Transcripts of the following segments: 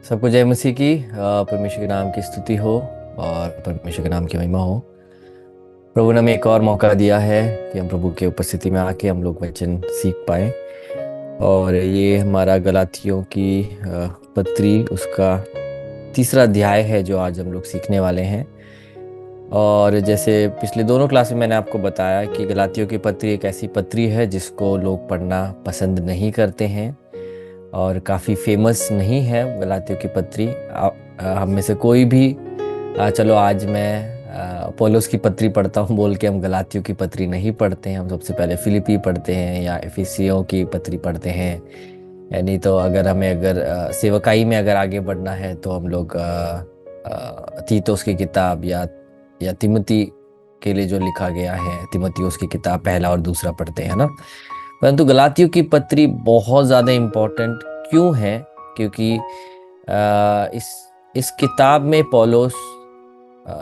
सबको जय मसीह की परमेश्वर के नाम की स्तुति हो और परमेश्वर के नाम की महिमा हो। प्रभु ने हमें एक और मौका दिया है कि हम प्रभु के उपस्थिति में आके हम लोग वचन सीख पाए। और ये हमारा गलातियों की पत्री उसका तीसरा अध्याय है जो आज हम लोग सीखने वाले हैं। और जैसे पिछले दोनों क्लास में मैंने आपको बताया कि गलातियों की पत्री एक ऐसी पत्री है जिसको लोग पढ़ना पसंद नहीं करते हैं और काफ़ी फेमस नहीं है गलातियों की पत्री। हम में से कोई भी चलो आज मैं पौलुस की पत्री पढ़ता हूँ बोल के हम गलातियों की पत्री नहीं पढ़ते हैं। हम सबसे पहले फिलिपी पढ़ते हैं या एफिसियों की पत्री पढ़ते हैं। यानी तो अगर हमें सेवकाई में अगर आगे बढ़ना है तो हम लोग तीतुस की किताब या तिमोथी के लिए जो लिखा गया है तीमुथियुस की किताब पहला और दूसरा पढ़ते हैं ना। परंतु गलातियों की पत्री बहुत ज़्यादा इम्पोर्टेंट क्यों है? क्योंकि इस किताब में पौलुस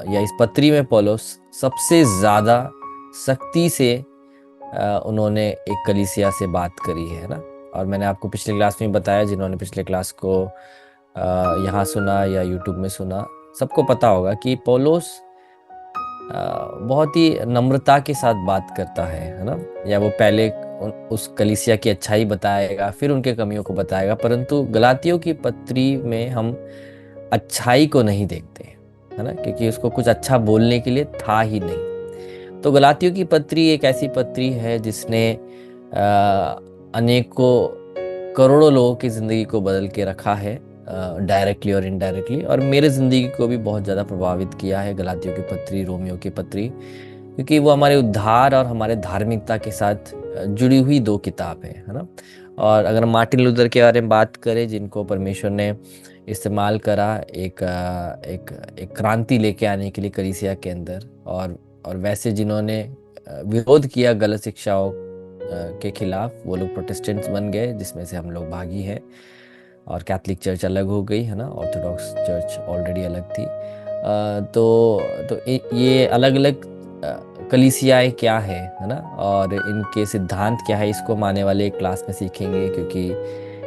या इस पत्री में पौलुस सबसे ज़्यादा सख्ती से उन्होंने एक कलीसिया से बात करी है ना। और मैंने आपको पिछले क्लास में बताया, जिन्होंने पिछले क्लास को यहाँ सुना या यूट्यूब में सुना सबको पता होगा कि पौलुस बहुत ही नम्रता के साथ बात करता है ना। या वो पहले उस कलीसिया की अच्छाई बताएगा फिर उनके कमियों को बताएगा, परंतु गलातियों की पत्री में हम अच्छाई को नहीं देखते है ना, क्योंकि उसको कुछ अच्छा बोलने के लिए था ही नहीं। तो गलातियों की पत्री एक ऐसी पत्री है जिसने अनेकों करोड़ों लोगों की ज़िंदगी को बदल के रखा है, डायरेक्टली और इनडायरेक्टली। और मेरे ज़िंदगी को भी बहुत ज़्यादा प्रभावित किया है गलातियों की पत्री, रोमियो की पत्री, क्योंकि वो हमारे उद्धार और हमारे धार्मिकता के साथ जुड़ी हुई दो किताब है ना। और अगर मार्टिन लूथर के बारे में बात करें, जिनको परमेश्वर ने इस्तेमाल करा एक क्रांति लेके आने के लिए कलीसिया के अंदर, और वैसे जिन्होंने विरोध किया गलत शिक्षाओं के खिलाफ, वो लोग प्रोटेस्टेंट्स बन गए, जिसमें से हम लोग भागी हैं। और कैथलिक चर्च अलग हो गई है ना, ऑर्थोडॉक्स चर्च ऑलरेडी अलग थी। तो ये अलग अलग कलीसियाएं क्या है ना, और इनके सिद्धांत क्या है, इसको हम आने वाले एक क्लास में सीखेंगे, क्योंकि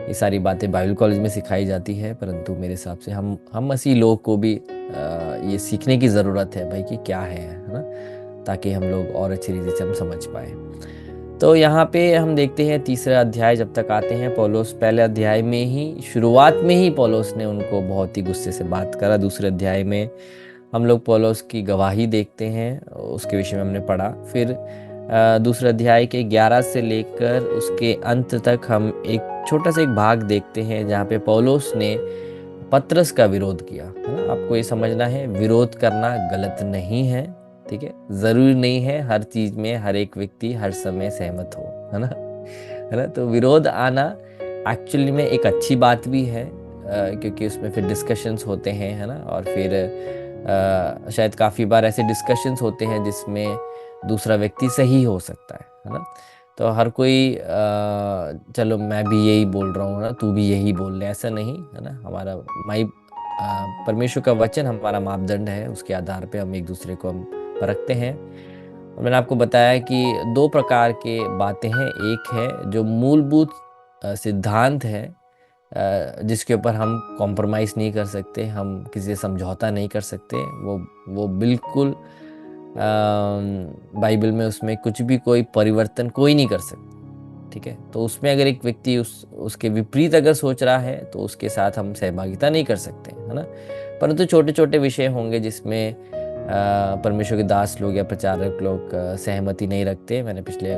ये सारी बातें बाइबल कॉलेज में सिखाई जाती है। परंतु मेरे हिसाब से हम मसीह लोग को भी ये सीखने की ज़रूरत है भाई कि क्या है ना, ताकि हम लोग और अच्छी रीति से हम समझ पाए। तो यहाँ पे हम देखते हैं तीसरा अध्याय जब तक आते हैं, पौलुस पहले अध्याय में ही शुरुआत में ही पौलुस ने उनको बहुत ही गुस्से से बात करा। दूसरे अध्याय में हम लोग पौलुस की गवाही देखते हैं, उसके विषय में हमने पढ़ा। फिर दूसरे अध्याय के 11 से लेकर उसके अंत तक हम एक छोटा सा एक भाग देखते हैं जहाँ पे पौलुस ने पतरस का विरोध किया है ना। आपको ये समझना है, विरोध करना गलत नहीं है, ठीक है। जरूरी नहीं है हर चीज में हर एक व्यक्ति हर समय सहमत हो, है ना। तो विरोध आना एक्चुअली में एक अच्छी बात भी है, क्योंकि उसमें फिर डिस्कशंस होते हैं, है ना। और फिर शायद काफ़ी बार ऐसे डिस्कशंस होते हैं जिसमें दूसरा व्यक्ति सही हो सकता है ना। तो हर कोई चलो मैं भी यही बोल रहा हूँ ना, तू भी यही बोल रहे, ऐसा नहीं है ना। हमारा परमेश्वर का वचन हमारा मापदंड है, उसके आधार पे हम एक दूसरे को हम परखते हैं। और मैंने आपको बताया कि दो प्रकार के बातें हैं। एक है जो मूलभूत सिद्धांत है, जिसके ऊपर हम कॉम्प्रोमाइज़ नहीं कर सकते, हम किसी से समझौता नहीं कर सकते। वो बिल्कुल बाइबल में उसमें कुछ भी कोई परिवर्तन कोई नहीं कर सकता, ठीक है। तो उसमें अगर एक व्यक्ति उसके विपरीत अगर सोच रहा है तो उसके साथ हम सहभागिता नहीं कर सकते, है ना। परंतु छोटे छोटे विषय होंगे जिसमें परमेश्वर के दास लोग या प्रचारक लोग सहमति नहीं रखते। मैंने पिछले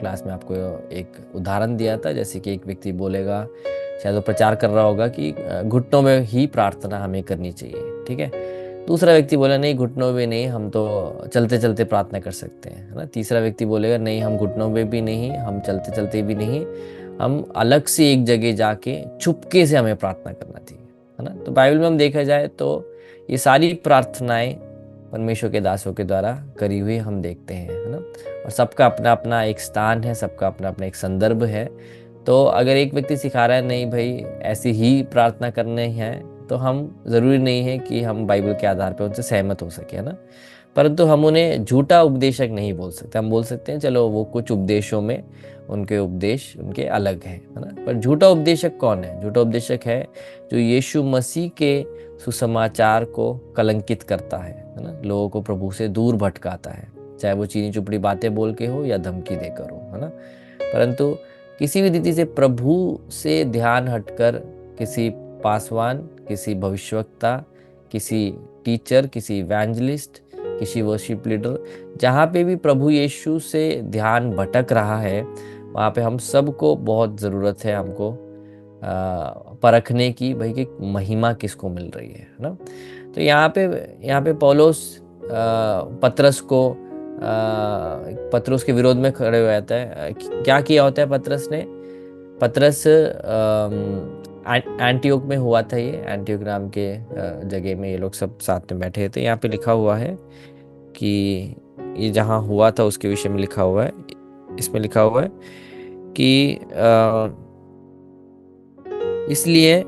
क्लास में आपको एक उदाहरण दिया था, जैसे कि एक व्यक्ति बोलेगा, शायद वो प्रचार कर रहा होगा कि घुटनों में ही प्रार्थना हमें करनी चाहिए, ठीक है। दूसरा व्यक्ति बोला नहीं, घुटनों में नहीं, हम तो चलते चलते प्रार्थना कर सकते हैं, है ना। तीसरा व्यक्ति बोलेगा नहीं, हम घुटनों में भी नहीं, हम चलते चलते भी नहीं, हम अलग से एक जगह जाके चुपके से हमें प्रार्थना करना चाहिए, है ना। तो बाइबल में हम देखा जाए तो ये सारी प्रार्थनाएं परमेश्वर के दासों के द्वारा करी हुई हम देखते हैं, है ना। और सबका अपना अपना एक स्थान है, सबका अपना अपना एक संदर्भ है। तो अगर एक व्यक्ति सिखा रहा है नहीं भाई ऐसी ही प्रार्थना करनी है, तो हम ज़रूरी नहीं है कि हम बाइबल के आधार पर उनसे सहमत हो सके, है ना। परंतु हम उन्हें झूठा उपदेशक नहीं बोल सकते। हम बोल सकते हैं चलो वो कुछ उपदेशों में उनके उपदेश उनके अलग हैं, है ना। पर झूठा उपदेशक कौन है? झूठा उपदेशक है जो यीशु मसीह के सुसमाचार को कलंकित करता है ना, लोगों को प्रभु से दूर भटकाता है, चाहे वो चीनी चुपड़ी बातें बोल के हो या धमकी देकर हो, है ना। परंतु किसी भी रीति से प्रभु से ध्यान हटकर किसी पासवान, किसी भविष्यवक्ता, किसी टीचर, किसी इवेंजलिस्ट, किसी वर्शिप लीडर, जहाँ पे भी प्रभु यीशु से ध्यान भटक रहा है, वहाँ पे हम सबको बहुत ज़रूरत है हमको परखने की, भाई कि महिमा किसको मिल रही है ना। तो यहाँ पे पौलुस पतरस के विरोध में खड़े हो जाता है। क्या किया होता है पतरस ने? पतरस एंटियोक में हुआ था, ये एंटियोक नाम के जगह में ये लोग सब साथ में बैठे थे। यहाँ पे लिखा हुआ है कि ये जहाँ हुआ था उसके विषय में लिखा हुआ है। इसमें लिखा हुआ है कि इसलिए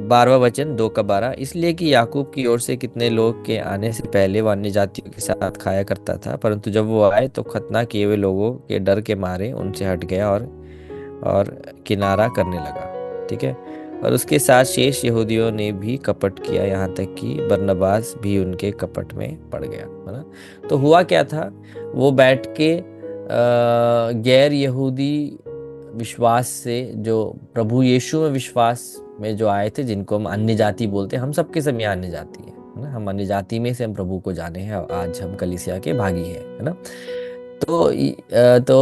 12वां वचन 2 का 12, इसलिए कि याकूब की ओर से कितने लोग के आने से पहले वो अन्य जातियों के साथ खाया करता था, परंतु जब वो आए तो खतना किए हुए लोगों के डर के मारे उनसे हट गया और किनारा करने लगा। ठीक है। और उसके साथ शेष यहूदियों ने भी कपट किया, यहाँ तक कि बरनबास भी उनके कपट में पड़ गया, है ना। तो हुआ क्या था? वो बैठ के गैर यहूदी विश्वास से, जो प्रभु यीशु में विश्वास में जो आए थे, जिनको हम अन्य जाति बोलते हैं, हम सबके सब यहाँ अन्य जाति है ना, हम अन्य जाति में से हम प्रभु को जाने हैं और आज हम कलीसिया के भागी हैं, है ना। तो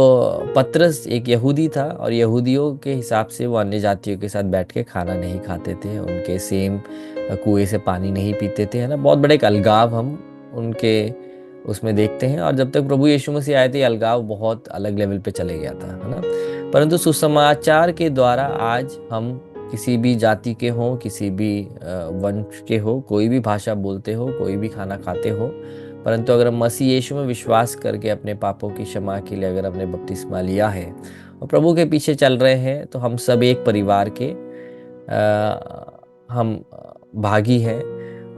पतरस एक यहूदी था और यहूदियों के हिसाब से वो अन्य जातियों के साथ बैठ के खाना नहीं खाते थे, उनके सेम कुएं से पानी नहीं पीते थे, है ना। बहुत बड़े एक अलगाव हम उनके उसमें देखते हैं। और जब तक प्रभु यीशु मसीह आए थे, अलगाव बहुत अलग लेवल पे चले गया था, है ना। परंतु सुसमाचार के द्वारा आज हम किसी भी जाति के हो, किसी भी वंश के हो, कोई भी भाषा बोलते हो, कोई भी खाना खाते हो, परंतु अगर हम मसीह यीशु में विश्वास करके अपने पापों की क्षमा के लिए अगर हमने बपतिस्मा लिया है और प्रभु के पीछे चल रहे हैं, तो हम सब एक परिवार के हम भागी हैं।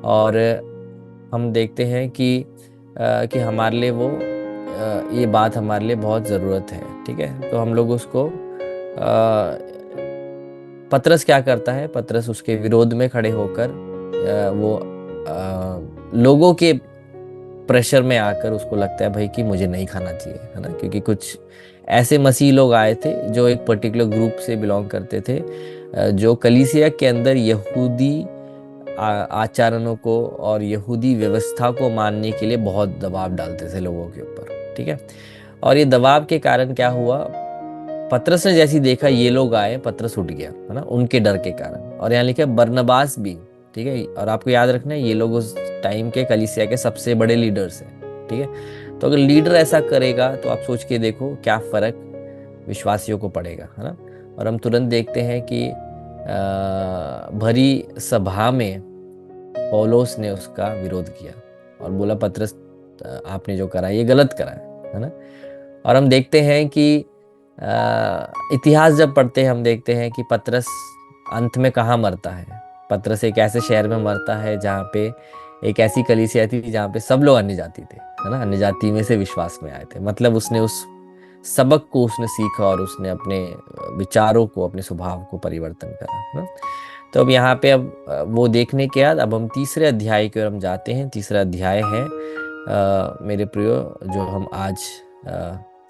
और हम देखते हैं कि हमारे लिए वो ये बात हमारे लिए बहुत ज़रूरत है। ठीक है। तो हम लोग उसको पतरस क्या करता है? पतरस उसके विरोध में खड़े होकर वो लोगों के प्रेशर में आकर उसको लगता है भाई कि मुझे नहीं खाना चाहिए, है ना, क्योंकि कुछ ऐसे मसीह लोग आए थे जो एक पर्टिकुलर ग्रुप से बिलोंग करते थे, जो कलीसिया के अंदर यहूदी आचरणों को और यहूदी व्यवस्था को मानने के लिए बहुत दबाव डालते थे लोगों के ऊपर। ठीक है। और ये दबाव के कारण क्या हुआ? पतरस ने जैसी देखा ये लोग आए, पतरस उठ गया, है ना, उनके डर के कारण। और यहाँ लिखा है बरनबास भी। ठीक है। और आपको याद रखना है ये लोग उस टाइम के कलीसिया के सबसे बड़े लीडर्स हैं। ठीक है। तो अगर लीडर ऐसा करेगा तो आप सोच के देखो क्या फर्क विश्वासियों को पड़ेगा, है ना। और हम तुरंत देखते हैं कि भरी सभा में पौलुस ने उसका विरोध किया और बोला पतरस आपने जो करा ये गलत करा है ना। और हम देखते हैं कि इतिहास जब पढ़ते हैं हम देखते हैं कि पतरस अंत में कहाँ मरता है। पतरस एक ऐसे शहर में मरता है जहाँ पे एक ऐसी कलीसिया थी जहाँ पे सब लोग अन्य जाति थे, है ना, अन्य जाति में से विश्वास में आए थे। मतलब उसने उस सबक को उसने सीखा और उसने अपने विचारों को, अपने स्वभाव को परिवर्तन करा, है ना। तो अब यहाँ पे अब वो देखने के बाद अब हम तीसरे अध्याय की ओर हम जाते हैं। तीसरा अध्याय है मेरे प्रियो जो हम आज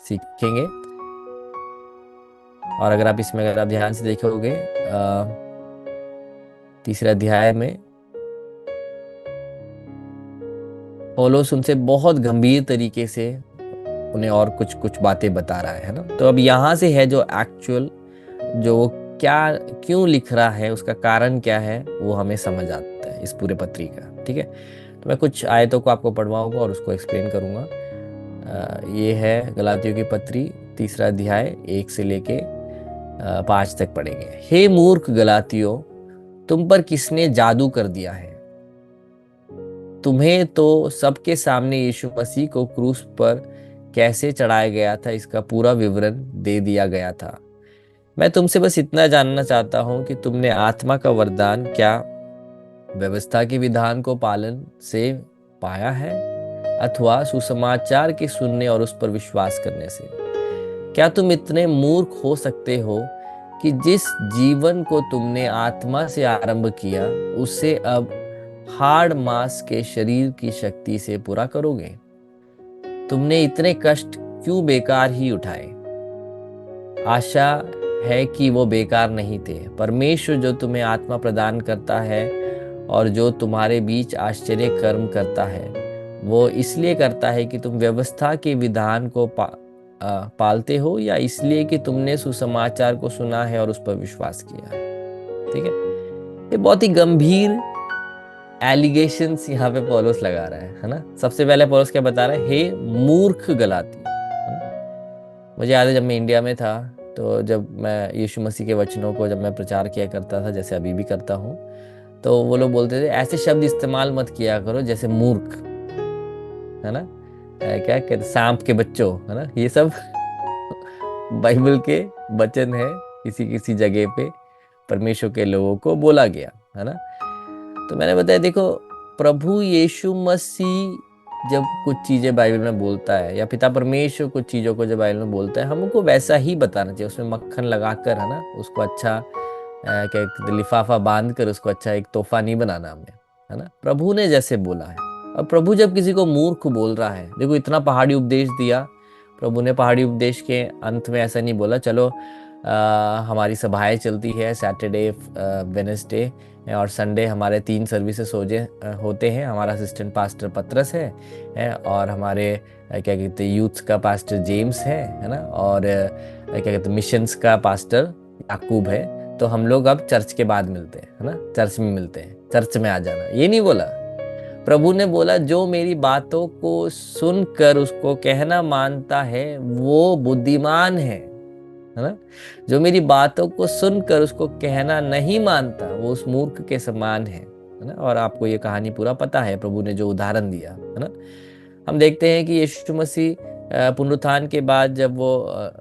सीखेंगे। और अगर आप इसमें अगर आप ध्यान से देखोगे तीसरे अध्याय में पौलुस उनसे बहुत गंभीर तरीके से उन्हें और कुछ कुछ बातें बता रहा है ना। तो अब यहाँ से है जो एक्चुअल जो वो क्या क्यों लिख रहा है, उसका कारण क्या है, वो हमें समझ आता है इस पूरे पत्री का। ठीक है। तो मैं कुछ आयतों को आपको पढ़वाऊंगा और उसको एक्सप्लेन करूंगा। ये है गलातियों की पत्री तीसरा अध्याय 1 से लेके 5 तक पढ़ेंगे। हे मूर्ख गलातियों, तुम पर किसने जादू कर दिया है? तुम्हें तो सबके सामने यीशु मसीह को क्रूस पर कैसे चढ़ाया गया था इसका पूरा विवरण दे दिया गया था। मैं तुमसे बस इतना जानना चाहता हूं कि तुमने आत्मा का वरदान क्या व्यवस्था के विधान को पालन से पाया है अथवा सुसमाचार के सुनने और उस पर विश्वास करने से। क्या तुम इतने मूर्ख हो सकते हो कि जिस जीवन को तुमने आत्मा से आरंभ किया उसे अब हाड़ मांस के शरीर की शक्ति से पूरा करोगे? तुमने इतने कष्ट क्यों बेकार ही उठाए? आशा है कि वो बेकार नहीं थे। परमेश्वर जो तुम्हें आत्मा प्रदान करता है और जो तुम्हारे बीच आश्चर्य कर्म करता है, वो इसलिए करता है कि तुम व्यवस्था के विधान को पालते हो, या इसलिए कि तुमने सुसमाचार को सुना है और उस पर विश्वास किया है। ठीक है, ये बहुत ही गंभीर एलिगेशंस यहाँ पे पौलुस लगा रहा है ना। सबसे पहले पौलुस क्या बता रहा है? हे मूर्ख गलाती, है ना? मुझे याद है जब मैं इंडिया में था, तो जब मैं यीशु मसीह के वचनों को जब मैं प्रचार किया करता था, जैसे अभी भी करता हूँ, तो वो लोग बोलते थे ऐसे शब्द इस्तेमाल मत किया करो जैसे मूर्ख, है ना, क्या कहते, सांप के बच्चों, है ना, ये सब बाइबल के वचन है, किसी किसी जगह पे परमेश्वर के लोगों को बोला गया, है ना। तो मैंने बताया, देखो, प्रभु यीशु मसीह जब कुछ चीजें बाइबल में बोलता है, या पिता परमेश्वर कुछ चीजों को जब बाइबल में बोलता है, हमको वैसा ही बताना चाहिए। उसमें मक्खन लगाकर, है ना, उसको अच्छा क्या लिफाफा बांध कर उसको अच्छा एक तोहफा नहीं बनाना हमें, है ना। प्रभु ने जैसे बोला है। और प्रभु जब किसी को मूर्ख बोल रहा है, देखो इतना पहाड़ी उपदेश दिया प्रभु ने। पहाड़ी उपदेश के अंत में ऐसा नहीं बोला चलो हमारी सभाएं चलती है सैटरडे, वेडनेसडे और संडे, हमारे 3 सर्विसेज होते हैं। हमारा असिस्टेंट पास्टर पतरस है और हमारे क्या कहते हैं यूथ का पास्टर जेम्स है ना, और क्या कहते हैं मिशंस का पास्टर याकूब है। तो हम लोग अब चर्च के बाद मिलते हैं, है ना, चर्च में मिलते हैं, चर्च में आ जाना। ये नहीं बोला। प्रभु ने बोला जो मेरी बातों को सुनकर उसको कहना मानता है वो बुद्धिमान है ना। जो मेरी बातों को सुनकर उसको कहना नहीं मानता वो उस मूर्ख के समान है ना। और आपको ये कहानी पूरा पता है, प्रभु ने जो उदाहरण दिया, है ना। हम देखते हैं कि यीशु मसीह पुनरुत्थान के बाद जब वो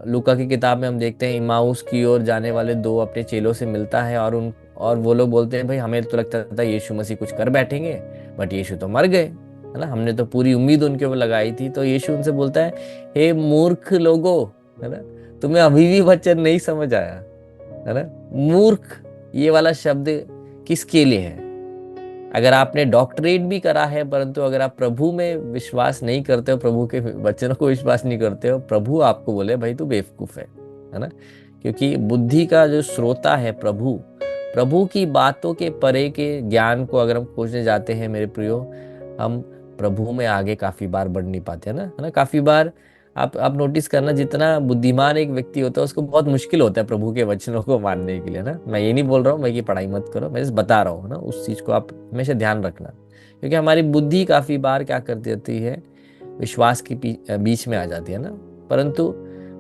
लूका की किताब में हम देखते हैं इमाउस की ओर जाने वाले 2 अपने चेलों से मिलता है, और वो लोग बोलते हैं भाई हमें तो लगता था यीशु मसीह कुछ कर बैठेंगे, बट यीशु तो मर गए, है ना, हमने तो पूरी उम्मीद उनके ऊपर लगाई थी। तो यीशु उनसे बोलता है हे मूर्ख लोगो, है ना, तुम्हें अभी भी वचन नहीं समझ आया, है ना। मूर्ख ये वाला शब्द किसके लिए है? अगर आपने डॉक्टरेट भी करा है परंतु अगर आप प्रभु में विश्वास नहीं करते हो, प्रभु के वचनों को विश्वास नहीं करते हो, प्रभु आपको बोले भाई तू बेवकूफ है ना। क्योंकि बुद्धि का जो श्रोता है प्रभु की बातों के परे के ज्ञान को अगर हम खोजने जाते हैं मेरे प्रियो, हम प्रभु में आगे काफी बार बढ़ नहीं पाते, है ना। काफी बार आप नोटिस करना, जितना बुद्धिमान एक व्यक्ति होता है उसको बहुत मुश्किल होता है प्रभु के वचनों को मानने के लिए ना। मैं ये नहीं बोल रहा हूँ मैं कि पढ़ाई मत करो, मैं बता रहा हूँ ना, उस चीज को आप हमेशा ध्यान रखना। क्योंकि हमारी बुद्धि काफी बार क्या कर देती है, विश्वास के बीच में आ जाती है ना। परंतु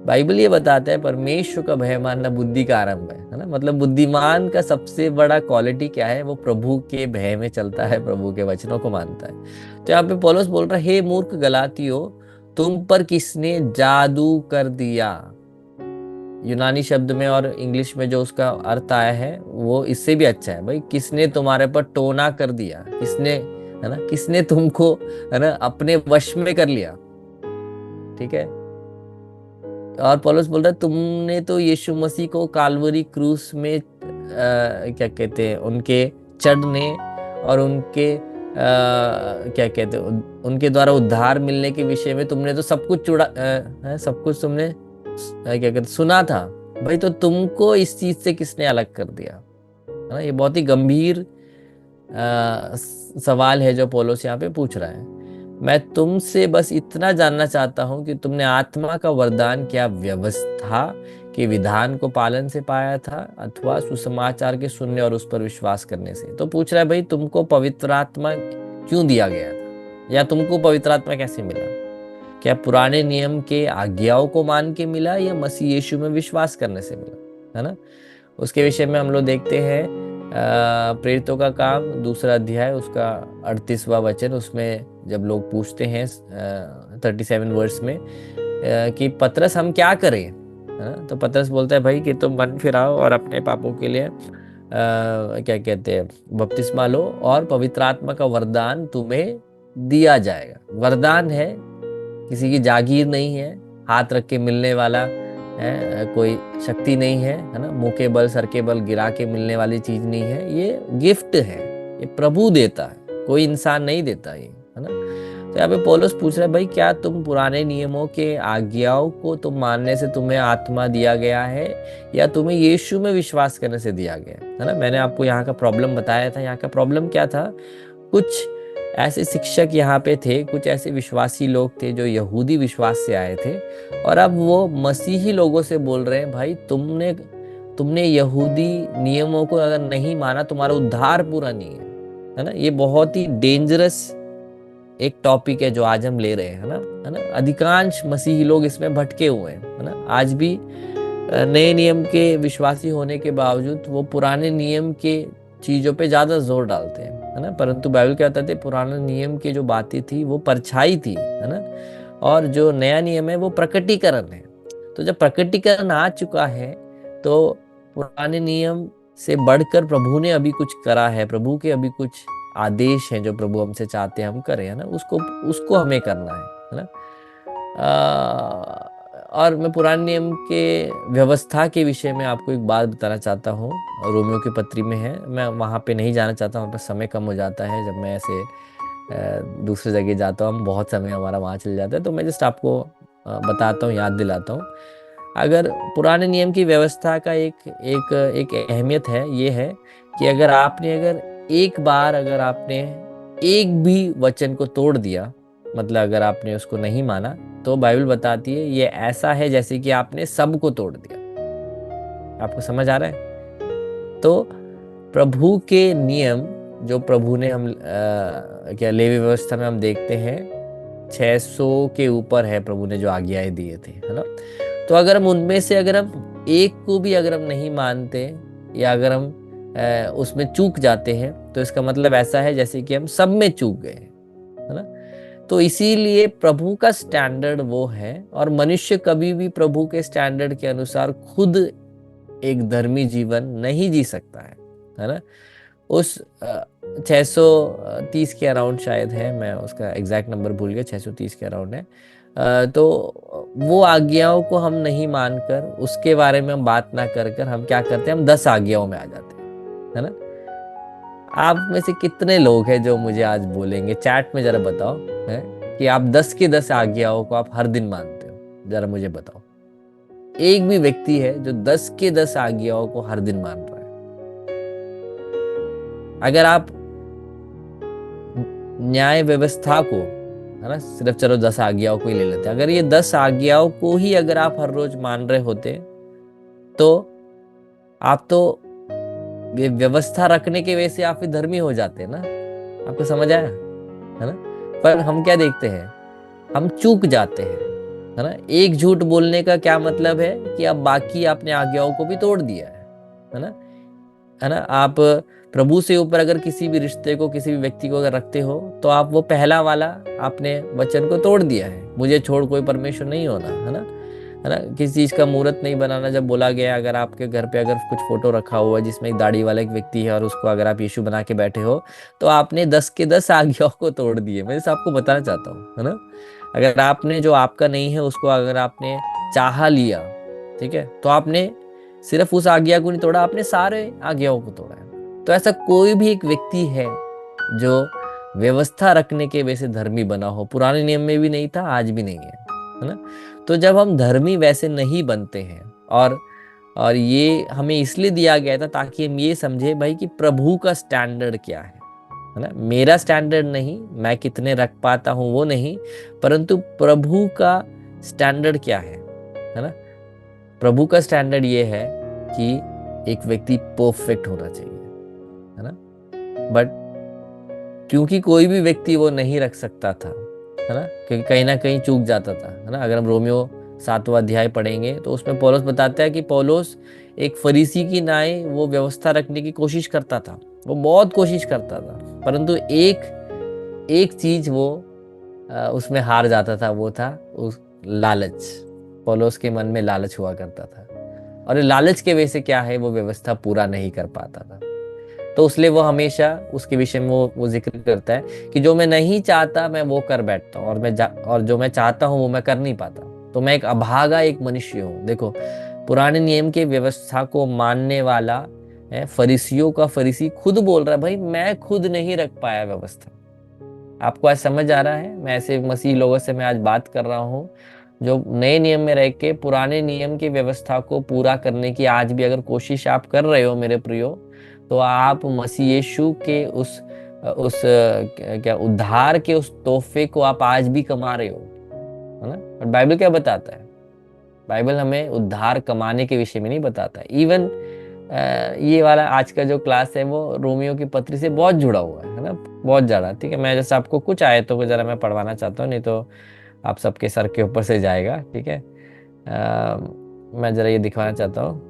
बाइबल ये बताता है परमेश्वर का भय मानना बुद्धि का आरंभ है ना। मतलब बुद्धिमान का सबसे बड़ा क्वालिटी क्या है? वो प्रभु के भय में चलता है, प्रभु के वचनों को मानता है। तो यहाँ पे पौलुस बोल रहा है हे मूर्ख गलातियों, तुम पर किसने जादू कर दिया? यूनानी शब्द में और इंग्लिश में जो उसका अर्थ आया है वो इससे भी अच्छा है। भाई किसने तुम्हारे पर टोना कर दिया? किसने, है ना, किसने तुमको, है ना, अपने वश में कर लिया? ठीक है। और पौलुस बोल रहा है तुमने तो यीशु मसीह को काल्वरी क्रूस में क्या कहते हैं उनके चढ़ने और उनके क्या कहते हैं उनके द्वारा उद्धार मिलने के विषय में तुमने तो सब कुछ सब कुछ तुमने क्या कहते सुना था। भाई तो तुमको इस चीज से किसने अलग कर दिया? है ना। ये बहुत ही गंभीर सवाल है जो पौलुस यहाँ पे पूछ रहा है। मैं तुमसे बस इतना जानना चाहता हूं कि तुमने आत्मा का वरदान क्या व्यवस्था के विधान को पालन से पाया था अथवा सुसमाचार के सुनने और उस पर विश्वास करने से? तो पूछ रहा है भाई तुमको पवित्र आत्मा क्यों दिया गया था, या तुमको पवित्र आत्मा कैसे मिला? क्या पुराने नियम के आज्ञाओं को मान के मिला या मसीह यीशु में विश्वास करने से मिला, है ना। उसके विषय में हम लोग देखते हैं प्रेरितों का काम 2 अध्याय उसका 38वां वचन, उसमें जब लोग पूछते हैं 37 वर्ष में कि पतरस हम क्या करें, है ना। तो पतरस बोलता है भाई कि तुम मन फिराओ और अपने पापों के लिए क्या कहते हैं बपतिस्मा लो और पवित्र आत्मा का वरदान तुम्हें दिया जाएगा। वरदान है, किसी की जागीर नहीं है, हाथ रख के मिलने वाला है, कोई शक्ति नहीं है ना, मुंह के बल सर के बल गिरा के मिलने वाली चीज नहीं है। ये गिफ्ट है, ये प्रभु देता है, कोई इंसान नहीं देता ये, है ना। तो यहाँ पे पौलुस पूछ रहा है, भाई क्या तुम पुराने नियमों के आज्ञाओं को तुम मानने से तुम्हें आत्मा दिया गया है, या तुम्हें यीशु में विश्वास करने से दिया गया है ना। मैंने आपको यहाँ का प्रॉब्लम बताया था। यहाँ का प्रॉब्लम क्या था, कुछ ऐसे शिक्षक यहाँ पे थे, कुछ ऐसे विश्वासी लोग थे जो यहूदी विश्वास से आए थे, और अब वो मसीही लोगों से बोल रहे हैं, भाई तुमने यहूदी नियमों को अगर नहीं माना, तुम्हारा उद्धार पूरा नहीं है ना। ये बहुत ही डेंजरस एक टॉपिक है जो आज हम ले रहे हैं, है ना। अधिकांश मसीही लोग इसमें भटके हुए हैं, है ना। आज भी नए नियम के विश्वासी होने के बावजूद वो पुराने नियम के चीजों पे ज्यादा जोर डालते हैं, है ना। परंतु बाइबल कहता है पुराने नियम की जो बातें थी वो परछाई थी, है ना, और जो नया नियम है वो प्रकटीकरण है। तो जब प्रकटीकरण आ चुका है तो पुराने नियम से बढ़कर प्रभु ने अभी कुछ करा है, प्रभु के अभी कुछ आदेश हैं जो प्रभु हमसे चाहते हैं हम करें, है ना, उसको हमें करना है ना। और मैं पुराने नियम के व्यवस्था के विषय में आपको एक बात बताना चाहता हूँ। रोमियो की पत्री में है, मैं वहाँ पे नहीं जाना चाहता हूँ, वहाँ पे समय कम हो जाता है। जब मैं ऐसे दूसरी जगह जाता हूँ, बहुत समय हमारा वहाँ चल जाता है, तो मैं जस्ट आपको बताता हूँ, याद दिलाता हूँ। अगर पुराने नियम की व्यवस्था का एक अहमियत है, ये है कि अगर एक बार अगर आपने एक भी वचन को तोड़ दिया, मतलब अगर आपने उसको नहीं माना, तो बाइबल बताती है ये ऐसा है जैसे कि आपने सबको तोड़ दिया। आपको समझ आ रहा है? तो प्रभु के नियम जो प्रभु ने क्या लेवी व्यवस्था में हम देखते हैं 600 के ऊपर है प्रभु ने जो आज्ञाएं दिए थे, है ना। तो अगर हम उनमें से अगर हम एक को भी अगर हम नहीं मानते, या अगर हम उसमें चूक जाते हैं, तो इसका मतलब ऐसा है जैसे कि हम सब में चूक गए, है ना। तो इसीलिए प्रभु का स्टैंडर्ड वो है, और मनुष्य कभी भी प्रभु के स्टैंडर्ड के अनुसार खुद एक धर्मी जीवन नहीं जी सकता है ना। उस 630 के अराउंड शायद है, मैं उसका एग्जैक्ट नंबर भूल गया, 630 के अराउंड है। तो वो आज्ञाओं को हम नहीं मानकर, उसके बारे में हम बात ना कर हम क्या करते हैं, हम 10 आज्ञाओं में आ जाते हैं, है ना। आप में से कितने लोग हैं जो मुझे आज बोलेंगे, चैट में जरा बताओ, है कि आप 10 के 10 आज्ञाओं को आप हर दिन मानते हो? जरा मुझे बताओ, एक भी व्यक्ति है जो 10 के 10 आज्ञाओं को हर दिन मान रहा है? अगर आप न्याय व्यवस्था को, है ना, सिर्फ चलो 10 आज्ञाओं को ही ले लेते हैं, अगर ये 10 आज्ञाओं को ही अगर आप हर रोज मान रहे होते, तो आप तो व्यवस्था रखने के वजह से आप भी धर्मी हो जाते हैं ना। आपको समझ आया, है ना। पर हम क्या देखते हैं, हम चूक जाते हैं, है ना। एक झूठ बोलने का क्या मतलब है कि अब बाकी आपने आज्ञाओं को भी तोड़ दिया है ना, है ना। आप प्रभु से ऊपर अगर किसी भी रिश्ते को, किसी भी व्यक्ति को अगर रखते हो, तो आप वो पहला वाला आपने वचन को तोड़ दिया है, मुझे छोड़ कोई परमेश्वर नहीं होना, है ना, है ना। किसी चीज का मूर्त नहीं बनाना जब बोला गया, अगर आपके घर पे अगर कुछ फोटो रखा हुआ है जिसमें एक दाढ़ी वाला एक व्यक्ति है और उसको अगर आप यीशु बना के बैठे हो, तो आपने 10 के 10 आज्ञाओं को तोड़ दिए। मैं जैसे आपको बताना चाहता हूँ, है ना। अगर आपने जो आपका नहीं है उसको अगर आपने चाह लिया, ठीक है, तो आपने सिर्फ उस आज्ञा को नहीं तोड़ा, आपने सारे आज्ञाओं को तोड़ा है। तो ऐसा कोई भी एक व्यक्ति है जो व्यवस्था रखने के वजह से धर्मी बना हो? पुराने नियम में भी नहीं था, आज भी नहीं है ना। तो जब हम धर्मी वैसे नहीं बनते हैं, और ये हमें इसलिए दिया गया था ताकि हम ये समझे भाई कि प्रभु का स्टैंडर्ड क्या है ना। मेरा स्टैंडर्ड नहीं, मैं कितने रख पाता हूं वो नहीं, परंतु प्रभु का स्टैंडर्ड क्या है ना। प्रभु का स्टैंडर्ड ये है कि एक व्यक्ति परफेक्ट होना चाहिए, है ना। बट क्योंकि कोई भी व्यक्ति वो नहीं रख सकता था, है ना, क्योंकि कहीं ना कहीं चूक जाता था, है ना। अगर हम रोमियो 7वां अध्याय पढ़ेंगे तो उसमें पौलुस बताता है कि पौलुस एक फरीसी की नाई वो व्यवस्था रखने की कोशिश करता था, वो बहुत कोशिश करता था, परंतु एक चीज वो उसमें हार जाता था, वो था उस लालच। पौलुस के मन में लालच हुआ करता था, और लालच के वजह से क्या है, वो व्यवस्था पूरा नहीं कर पाता था। तो उसलिए वो हमेशा उसके विषय में वो जिक्र करता है कि जो मैं नहीं चाहता मैं वो कर बैठता हूँ, और जो मैं चाहता हूँ वो मैं कर नहीं पाता। तो मैं एक अभागा एक मनुष्य हूँ। देखो, पुराने नियम के व्यवस्था को मानने वाला है फरीसियों का फरीसी खुद बोल रहा है, भाई मैं खुद नहीं रख पाया व्यवस्था। आपको आज समझ आ रहा है? मैं ऐसे मसीह लोगों से मैं आज बात कर रहा हूँ जो नए नियम में रह के पुराने नियम की व्यवस्था को पूरा करने की आज भी अगर कोशिश आप कर रहे हो मेरे प्रियो, तो आप मसीह यीशु के क्या उद्धार के उस तोहफे को आप आज भी कमा रहे हो, है ना? और बाइबल क्या बताता है? बाइबल हमें उद्धार कमाने के विषय में नहीं बताता है। इवन ये वाला आज का जो क्लास है वो रोमियो की पत्री से बहुत जुड़ा हुआ है ना, बहुत ज़्यादा। ठीक है, मैं जैसे आपको कुछ आयतों को जरा मैं पढ़वाना चाहता हूँ, नहीं तो आप सबके सर के ऊपर से जाएगा। ठीक है, मैं जरा ये दिखाना चाहता हूँ